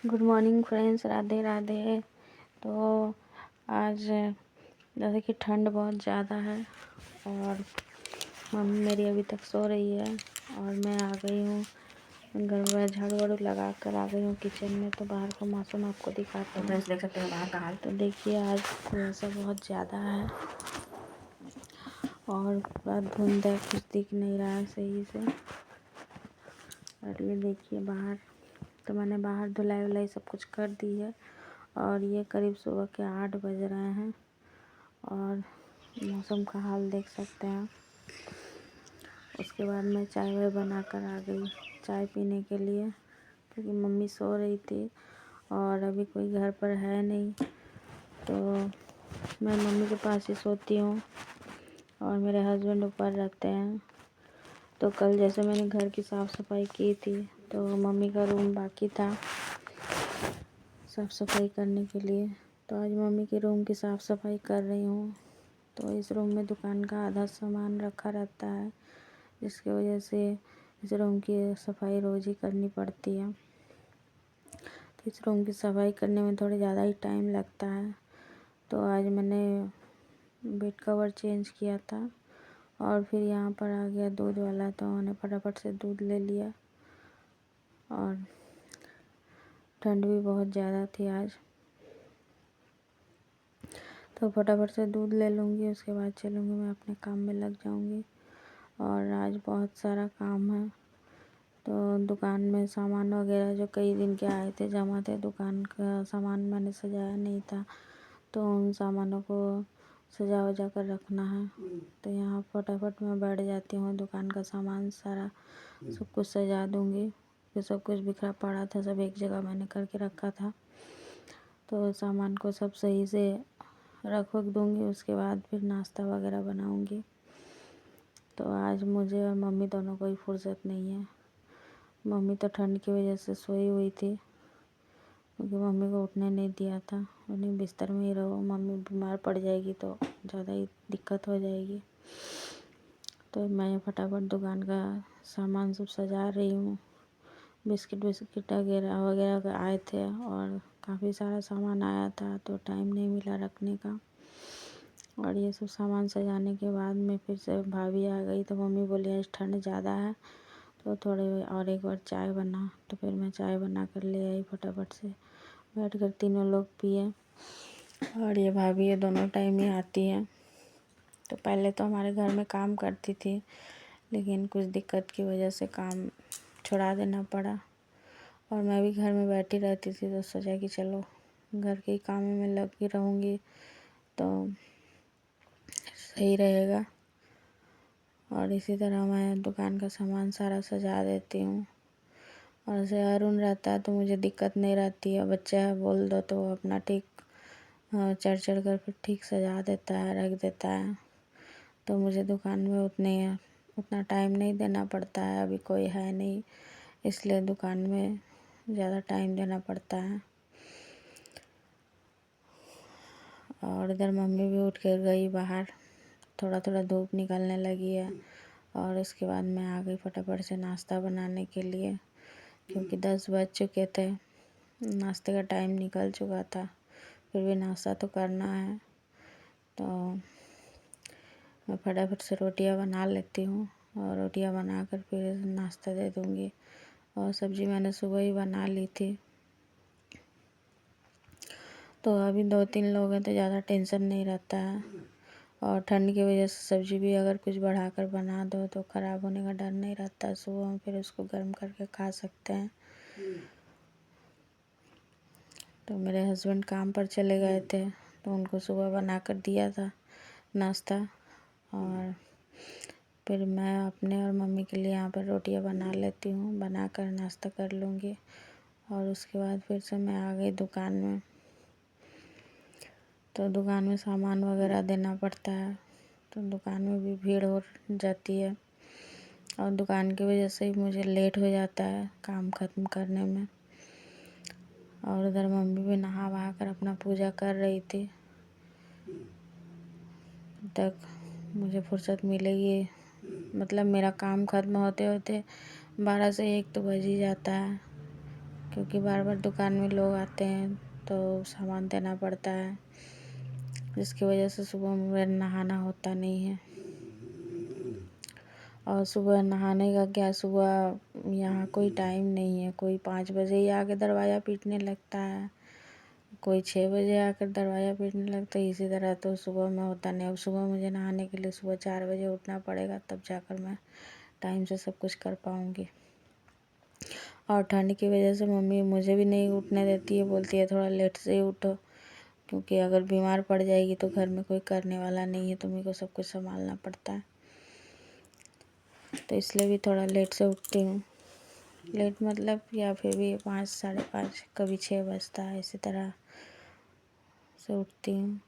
Good morning friends, Radhe Radhe. तो आज जैसे कि ठंड बहुत ज़्यादा है और मम्मी मेरी अभी तक सो रही है और मैं आ गई हूँ घर में, झाड़ू वाड़ू लगा कर आ गई हूँ किचन में। तो बाहर का मौसम आपको दिखाते हैं। फ्रेंड्स देख सकते हैं बाहर का हाल। तो देखिए आज कुहासा बहुत ज़्यादा है और पूरा धुंध है, कुछ दिख नहीं रहा है सही से। और ये देखिए बाहर, तो मैंने बाहर धुलाई वुलाई सब कुछ कर दी है और ये करीब सुबह के 8 बज रहे हैं और मौसम का हाल देख सकते हैं। उसके बाद मैं चाय वाय बना कर आ गई चाय पीने के लिए, क्योंकि मम्मी सो रही थी और अभी कोई घर पर है नहीं। तो मैं मम्मी के पास ही सोती हूँ और मेरे हस्बैंड ऊपर रहते हैं। तो कल जैसे मैंने घर की साफ़ सफाई की थी, तो मम्मी का रूम बाकी था साफ़ सफाई करने के लिए। तो आज मम्मी के रूम की साफ़ सफाई कर रही हूँ। तो इस रूम में दुकान का आधा सामान रखा रहता है, जिसकी वजह से इस रूम की सफाई रोज़ ही करनी पड़ती है। तो इस रूम की सफाई करने में थोड़ी ज़्यादा ही टाइम लगता है। तो आज मैंने बेड कवर चेंज किया था और फिर यहाँ पर आ गया दूध वाला, तो मैंने फटाफट से दूध ले लिया। और ठंड भी बहुत ज़्यादा थी आज, तो फटाफट से दूध ले लूँगी, उसके बाद चलूँगी मैं अपने काम में लग जाऊँगी। और आज बहुत सारा काम है। तो दुकान में सामान वगैरह जो कई दिन के आए थे जमा थे, दुकान का सामान मैंने सजाया नहीं था, तो उन सामानों को सजा वजा कर रखना है। तो यहाँ फटाफट मैं बैठ जाती हूँ, दुकान का सामान सारा सब कुछ सजा दूँगी। फिर सब कुछ बिखरा पड़ा था, सब एक जगह मैंने करके रखा था, तो सामान को सब सही से रख दूँगी। उसके बाद फिर नाश्ता वगैरह बनाऊँगी। तो आज मुझे और मम्मी दोनों को ही फुर्सत नहीं है। मम्मी तो ठंड की वजह से सोई हुई थी, क्योंकि मम्मी को उठने नहीं दिया था। उन्हें बिस्तर में ही रहो, मम्मी बीमार पड़ जाएगी तो ज़्यादा ही दिक्कत हो जाएगी। तो मैं फटाफट दुकान का सामान सब सजा रही हूँ। बिस्किट वगैरह वगैरह आए थे और काफ़ी सारा सामान आया था, तो टाइम नहीं मिला रखने का। और ये सब सामान सजाने के बाद में फिर से भाभी आ गई, तो मम्मी बोली आज ठंड ज़्यादा है तो थोड़े और एक बार चाय बना। तो फिर मैं चाय बना कर ले आई, फटाफट से बैठ कर तीनों लोग पिए। और ये भाभी ये दोनों टाइम ही आती हैं। तो पहले तो हमारे घर में काम करती थी, लेकिन कुछ दिक्कत की वजह से काम छुड़ा देना पड़ा और मैं भी घर में बैठी रहती थी। तो सोचा कि चलो घर के ही काम में लगी रहूँगी तो सही रहेगा। और इसी तरह मैं दुकान का सामान सारा सजा देती हूँ। और जैसे अरुण रहता है तो मुझे दिक्कत नहीं रहती है, बच्चा है बोल दो तो वो अपना ठीक चढ़ कर फिर ठीक सजा देता है, रख देता है। तो मुझे दुकान में उतना टाइम नहीं देना पड़ता है, अभी कोई है नहीं, इसलिए दुकान में ज़्यादा टाइम देना पड़ता है। और इधर मम्मी भी उठ कर गई बाहर, थोड़ा थोड़ा धूप निकलने लगी है। और उसके बाद मैं आ गई फटाफट से नाश्ता बनाने के लिए, क्योंकि 10 बज चुके थे, नाश्ते का टाइम निकल चुका था। फिर भी नाश्ता तो करना है, तो मैं फटाफट से रोटियां बना लेती हूँ और रोटियां बनाकर फिर नाश्ता दे दूँगी। और सब्ज़ी मैंने सुबह ही बना ली थी, तो अभी 2-3 लोग हैं तो ज़्यादा टेंशन नहीं रहता है। और ठंड की वजह से सब्ज़ी भी अगर कुछ बढ़ाकर बना दो तो ख़राब होने का डर नहीं रहता है। सुबह हम फिर उसको गर्म करके खा सकते हैं। तो मेरे हस्बैंड काम पर चले गए थे, तो उनको सुबह बना कर दिया था नाश्ता। और फिर मैं अपने और मम्मी के लिए यहाँ पर रोटियां बना लेती हूँ, बना कर नाश्ता कर लूँगी। और उसके बाद फिर से मैं आ गई दुकान में। तो दुकान में सामान वगैरह देना पड़ता है, तो दुकान में भी भीड़ हो जाती है और दुकान की वजह से ही मुझे लेट हो जाता है काम ख़त्म करने में। और उधर मम्मी भी नहा वहा कर अपना पूजा कर रही थी। तक मुझे फुर्सत मिलेगी, मतलब मेरा काम ख़त्म होते होते 12 से 1 तो बज ही जाता है। क्योंकि बार बार दुकान में लोग आते हैं तो सामान देना पड़ता है, जिसकी वजह से सुबह में नहाना होता नहीं है। और सुबह नहाने का क्या, सुबह यहाँ कोई टाइम नहीं है। कोई 5 बजे ही आके दरवाज़ा पीटने लगता है, कोई 6 बजे आकर दरवाज़ा पीटने लगता है। इसी तरह तो सुबह में होता नहीं। अब सुबह मुझे नहाने के लिए सुबह 4 बजे उठना पड़ेगा, तब जाकर मैं टाइम से सब कुछ कर पाऊँगी। और ठंड की वजह से मम्मी मुझे भी नहीं उठने देती है, बोलती है थोड़ा लेट से ही उठो, क्योंकि अगर बीमार पड़ जाएगी तो घर में कोई करने वाला नहीं है, तुम्ही को सब कुछ संभालना पड़ता है। तो इसलिए भी थोड़ा लेट से उठती हूँ। लेट मतलब या फिर भी 5, साढ़े 5, कभी 6 बजता है, इसी तरह से उठती हूँ।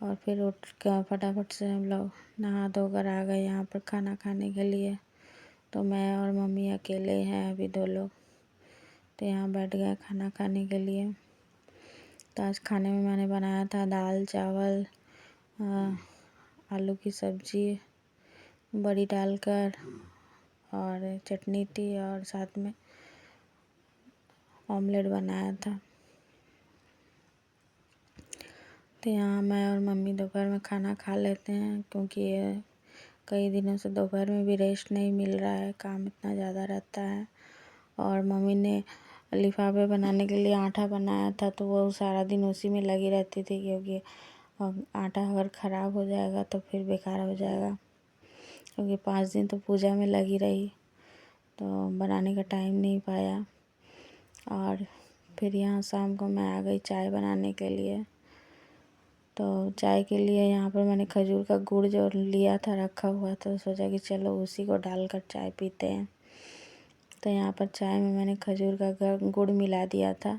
और फिर उठ कर फटाफट से हम लोग नहा धोकर आ गए यहाँ पर खाना खाने के लिए। तो मैं और मम्मी अकेले हैं अभी 2 लोग, तो यहाँ बैठ गए खाना खाने के लिए। तो आज खाने में मैंने बनाया था दाल चावल, आलू की सब्ज़ी बड़ी डालकर, और चटनी थी, और साथ में ऑमलेट बनाया था। तो यहाँ मैं और मम्मी दोपहर में खाना खा लेते हैं, क्योंकि कई दिनों से दोपहर में भी रेस्ट नहीं मिल रहा है, काम इतना ज़्यादा रहता है। और मम्मी ने लिफाफे बनाने के लिए आटा बनाया था, तो वो सारा दिन उसी में लगी रहती थी, क्योंकि आटा अगर ख़राब हो जाएगा तो फिर बेकार हो जाएगा। क्योंकि 5 दिन तो पूजा में लगी रही, तो बनाने का टाइम नहीं पाया। और फिर यहाँ शाम को मैं आ गई चाय बनाने के लिए। तो चाय के लिए यहाँ पर मैंने खजूर का गुड़ जो लिया था रखा हुआ था, तो सोचा कि चलो उसी को डालकर चाय पीते हैं। तो यहाँ पर चाय में मैंने खजूर का गुड़ मिला दिया था,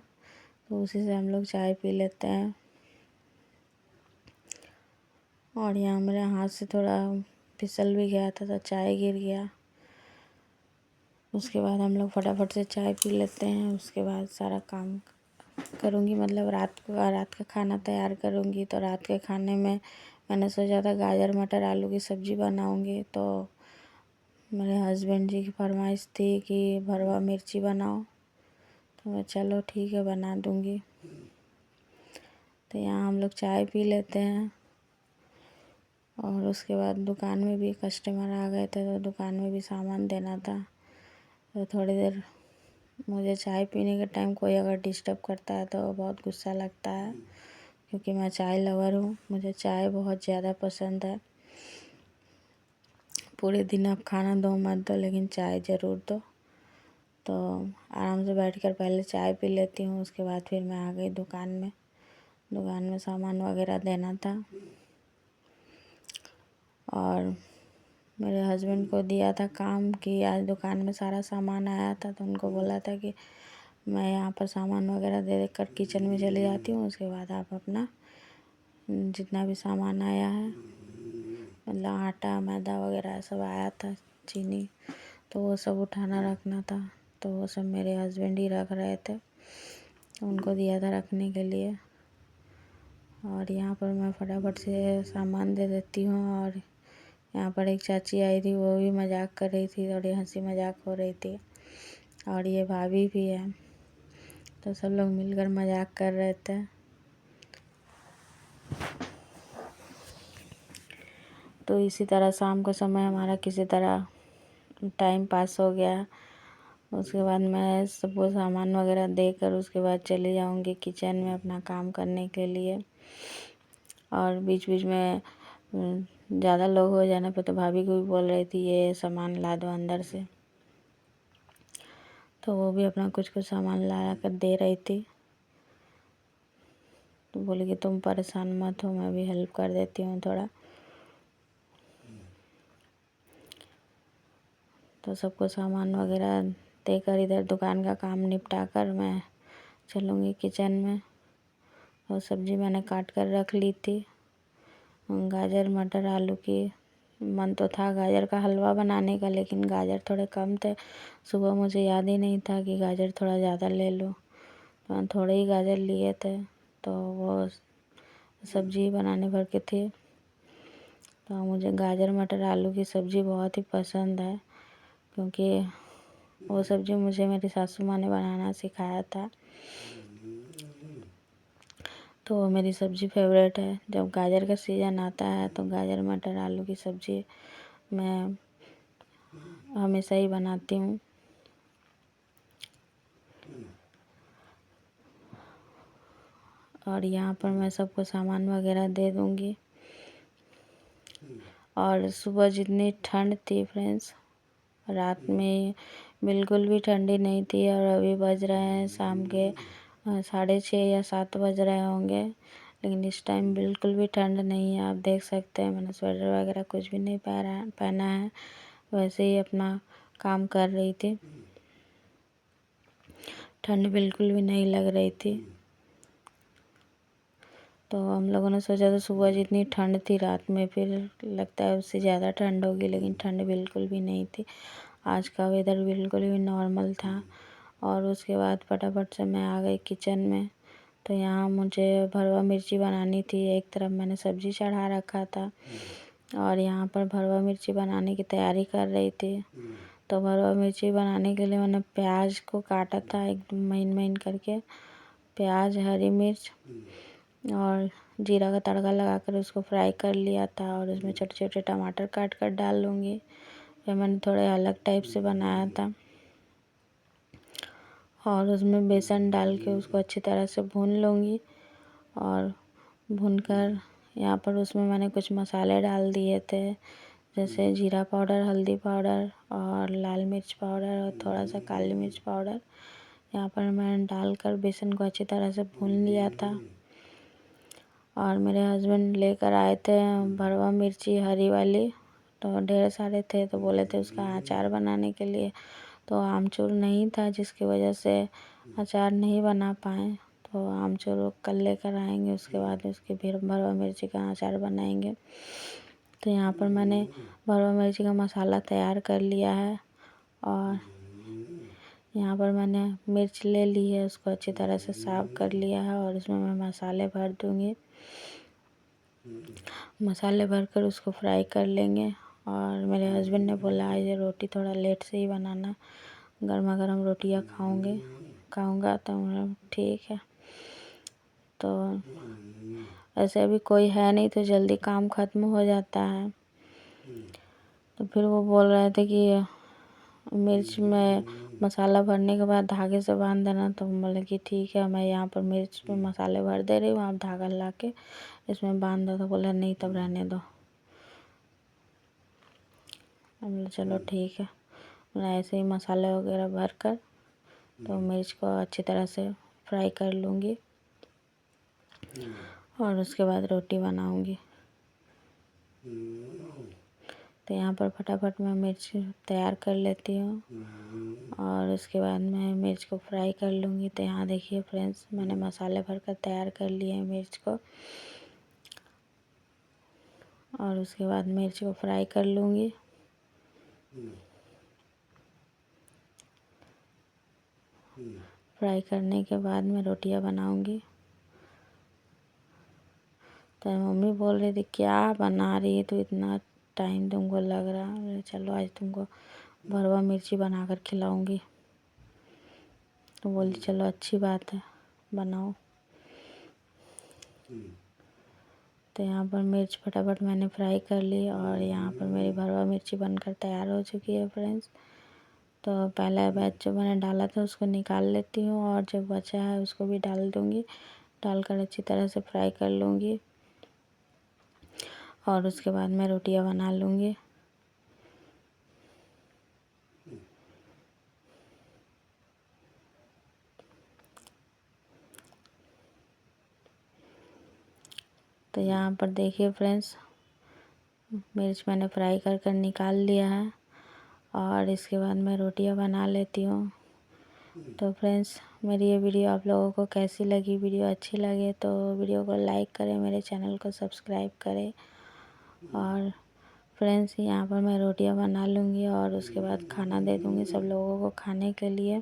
तो उसी से हम लोग चाय पी लेते हैं। और यहाँ मेरे हाथ से थोड़ा फिसल भी गया था, तो चाय गिर गया। उसके बाद हम लोग फटाफट से चाय पी लेते हैं। उसके बाद सारा काम करूँगी, मतलब रात का खाना तैयार करूँगी। तो रात के खाने में मैंने सोचा था गाजर मटर आलू की सब्ज़ी बनाऊँगी। तो मेरे हस्बैंड जी की फरमाइश थी कि भरवा मिर्ची बनाओ, तो मैं चलो ठीक है बना दूँगी। तो यहाँ हम लोग चाय पी लेते हैं। और उसके बाद दुकान में भी कस्टमर आ गए थे, तो दुकान में भी सामान देना था। तो थोड़ी देर मुझे चाय पीने के टाइम कोई अगर डिस्टर्ब करता है तो बहुत गुस्सा लगता है, क्योंकि मैं चाय लवर हूँ, मुझे चाय बहुत ज़्यादा पसंद है। पूरे दिन आप खाना दो मत दो, लेकिन चाय ज़रूर दो। तो आराम से बैठकर पहले चाय पी लेती हूँ, उसके बाद फिर मैं आ गई दुकान में। दुकान में सामान वगैरह देना था, और मेरे हस्बैंड को दिया था काम कि आज दुकान में सारा सामान आया था, तो उनको बोला था कि मैं यहाँ पर सामान वगैरह दे कर किचन में चली जाती हूँ, उसके बाद आप अपना जितना भी सामान आया है, मतलब आटा मैदा वगैरह सब आया था, चीनी, तो वो सब उठाना रखना था। तो वो सब मेरे हस्बैंड ही रख रहे थे, उनको दिया था रखने के लिए। और यहाँ पर मैं फटाफट से सामान दे देती हूँ। और यहाँ पर एक चाची आई थी, वो भी मजाक कर रही थी, थोड़ी हंसी मजाक हो रही थी। और ये भाभी भी है, तो सब लोग मिलकर मजाक कर रहे थे। तो इसी तरह शाम का समय हमारा किसी तरह टाइम पास हो गया। उसके बाद मैं सबको सामान वगैरह देकर उसके बाद चली जाऊंगी किचन में अपना काम करने के लिए। और बीच बीच में ज़्यादा लोग हो जाने पर तो भाभी को भी बोल रही थी ये सामान ला दो अंदर से, तो वो भी अपना कुछ कुछ सामान ला कर दे रही थी। तो बोली कि तुम परेशान मत हो, मैं भी हेल्प कर देती हूँ थोड़ा। तो सबको सामान वगैरह देकर इधर दुकान का काम निपटा कर मैं चलूँगी किचन में। और सब्ज़ी मैंने काट कर रख ली थी, गाजर मटर आलू की। मन तो था गाजर का हलवा बनाने का, लेकिन गाजर थोड़े कम थे। सुबह मुझे याद ही नहीं था कि गाजर थोड़ा ज़्यादा ले लूँ, तो मैं थोड़े ही गाजर लिए थे। तो वो सब्ज़ी बनाने भर के थे। तो मुझे गाजर मटर आलू की सब्ज़ी बहुत ही पसंद है, क्योंकि वो सब्ज़ी मुझे मेरी सासू माँ ने बनाना सिखाया था, तो वो मेरी सब्ज़ी फेवरेट है। जब गाजर का सीज़न आता है तो गाजर मटर आलू की सब्ज़ी मैं हमेशा ही बनाती हूँ। और यहाँ पर मैं सबको सामान वगैरह दे दूँगी। और सुबह जितनी ठंड थी फ्रेंड्स, रात में बिल्कुल भी ठंडी नहीं थी। और अभी बज रहे हैं शाम के 6:30 या 7 बज रहे होंगे, लेकिन इस टाइम बिल्कुल भी ठंड नहीं है। आप देख सकते हैं मैंने स्वेटर वगैरह कुछ भी नहीं पहना है, वैसे ही अपना काम कर रही थी। ठंड बिल्कुल भी नहीं लग रही थी। तो हम लोगों ने सोचा था सुबह जितनी ठंड थी रात में फिर लगता है उससे ज़्यादा ठंड होगी, लेकिन ठंड बिल्कुल भी नहीं थी। आज का वेदर बिल्कुल भी नॉर्मल था। और उसके बाद फटाफट से मैं आ गई किचन में। तो यहाँ मुझे भरवा मिर्ची बनानी थी। एक तरफ मैंने सब्ज़ी चढ़ा रखा था और यहाँ पर भरवा मिर्ची बनाने की तैयारी कर रही थी। तो भरवा मिर्ची बनाने के लिए मैंने प्याज को काटा था एकदम महीन महीन करके। प्याज, हरी मिर्च और जीरा का तड़का लगाकर उसको फ्राई कर लिया था। और उसमें छोटे छोटे टमाटर काट कर डाल लूँगी। ये मैंने थोड़े अलग टाइप से बनाया था। और उसमें बेसन डाल के उसको अच्छी तरह से भून लूँगी। और भूनकर यहाँ पर उसमें मैंने कुछ मसाले डाल दिए थे, जैसे जीरा पाउडर, हल्दी पाउडर और लाल मिर्च पाउडर और थोड़ा सा काली मिर्च पाउडर। यहाँ पर मैंने डालकर बेसन को अच्छी तरह से भून लिया था। और मेरे हस्बैंड लेकर आए थे भरवा मिर्ची हरी वाली, तो ढेर सारे थे, तो बोले थे उसका अचार बनाने के लिए। तो आमचूर नहीं था जिसकी वजह से अचार नहीं बना पाए। तो आमचूर कल लेकर आएंगे, उसके बाद उसकी फिर भरवा मिर्ची का अचार बनाएंगे। तो यहाँ पर मैंने भरवा मिर्ची का मसाला तैयार कर लिया है। और यहाँ पर मैंने मिर्च ले ली है, उसको अच्छी तरह से साफ कर लिया है। और उसमें मैं मसाले भर दूँगी। मसाले भरकर उसको फ्राई कर लेंगे। और मेरे हस्बैंड ने बोला आज ये रोटी थोड़ा लेट से ही बनाना, गर्मा गर्म रोटियाँ खाऊंगा। तो मैं ठीक है। तो ऐसे अभी कोई है नहीं तो जल्दी काम ख़त्म हो जाता है। तो फिर वो बोल रहे थे कि मिर्च में मसाला भरने के बाद धागे से बांध देना। तो बोले कि ठीक है, मैं यहाँ पर मिर्च में मसाले भर दे रही हूँ, आप धागा ला के इसमें बांध दो। तो बोले नहीं तब रहने दो। हम बोले चलो ठीक है। मैं ऐसे ही मसाले वगैरह भर कर तो मिर्च को अच्छी तरह से फ्राई कर लूँगी। और उसके बाद रोटी बनाऊँगी। तो यहाँ पर फटाफट मैं मिर्च तैयार कर लेती हूँ और उसके बाद मैं मिर्च को फ्राई कर लूँगी। तो यहाँ देखिए फ्रेंड्स, मैंने मसाले भरकर तैयार कर लिए हैं मिर्च को। और उसके बाद मिर्च को फ्राई कर लूँगी। फ्राई करने के बाद मैं रोटियाँ बनाऊँगी। तो मम्मी बोल रही थी क्या बना रही है तो इतना टाइम तुमको लग रहा है। चलो आज तुमको भरवा मिर्ची बना कर खिलाऊँगी। तो बोली चलो अच्छी बात है, बनाओ। तो यहाँ पर मिर्च फटाफट मैंने फ्राई कर ली और यहाँ पर मेरी भरवा मिर्ची बनकर तैयार हो चुकी है फ्रेंड्स। तो पहला बैच जो मैंने डाला था उसको निकाल लेती हूँ और जो बचा है उसको भी डाल दूँगी। डालकर अच्छी तरह से फ्राई कर लूँगी और उसके बाद मैं रोटियाँ बना लूँगी। तो यहाँ पर देखिए फ्रेंड्स, मिर्च मैंने फ्राई कर कर निकाल लिया है और इसके बाद मैं रोटियां बना लेती हूँ। तो फ्रेंड्स, मेरी ये वीडियो आप लोगों को कैसी लगी? वीडियो अच्छी लगे तो वीडियो को लाइक करें, मेरे चैनल को सब्सक्राइब करें। और फ्रेंड्स, यहाँ पर मैं रोटियां बना लूँगी और उसके बाद खाना दे दूँगी सब लोगों को खाने के लिए।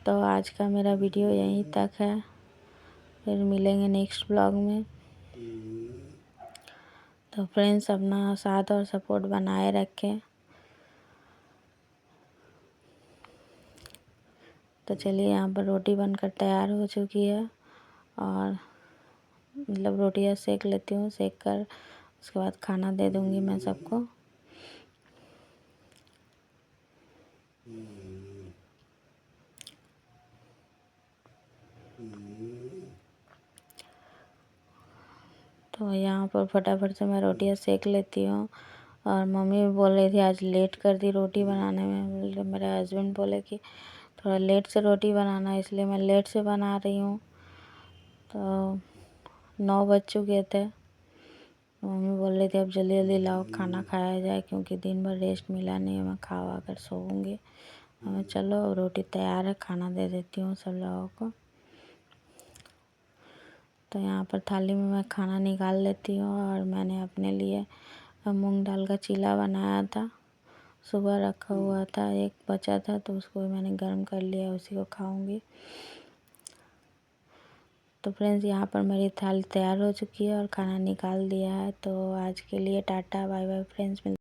तो आज का मेरा वीडियो यहीं तक है, फिर मिलेंगे नेक्स्ट ब्लॉग में। तो फ्रेंड्स, अपना साथ और सपोर्ट बनाए रखें। तो चलिए यहाँ पर रोटी बनकर तैयार हो चुकी है और मतलब रोटियाँ सेक लेती हूँ, सेक कर उसके बाद खाना दे दूँगी मैं सबको। तो यहाँ पर फटाफट से मैं रोटियाँ सेक लेती हूँ और मम्मी भी बोल रही थी आज लेट कर दी रोटी बनाने में। मेरे हस्बैंड बोले कि थोड़ा लेट से रोटी बनाना, इसलिए मैं लेट से बना रही हूँ। तो 9 बज चुके थे। मम्मी बोल रही थी अब जल्दी जल्दी लाओ खाना खाया जाए, क्योंकि दिन भर रेस्ट मिला नहीं है, मैं खा कर सोऊंगी। मैं चलो रोटी तैयार है, खाना दे देती हूँ सब लोगों को। तो यहाँ पर थाली में मैं खाना निकाल लेती हूँ और मैंने अपने लिए मूंग दाल का चीला बनाया था। सुबह रखा हुआ था, एक बचा था तो उसको मैंने गर्म कर लिया, उसी को खाऊंगी। तो फ्रेंड्स यहाँ पर मेरी थाली तैयार हो चुकी है और खाना निकाल दिया है। तो आज के लिए टाटा बाय बाय फ्रेंड्स।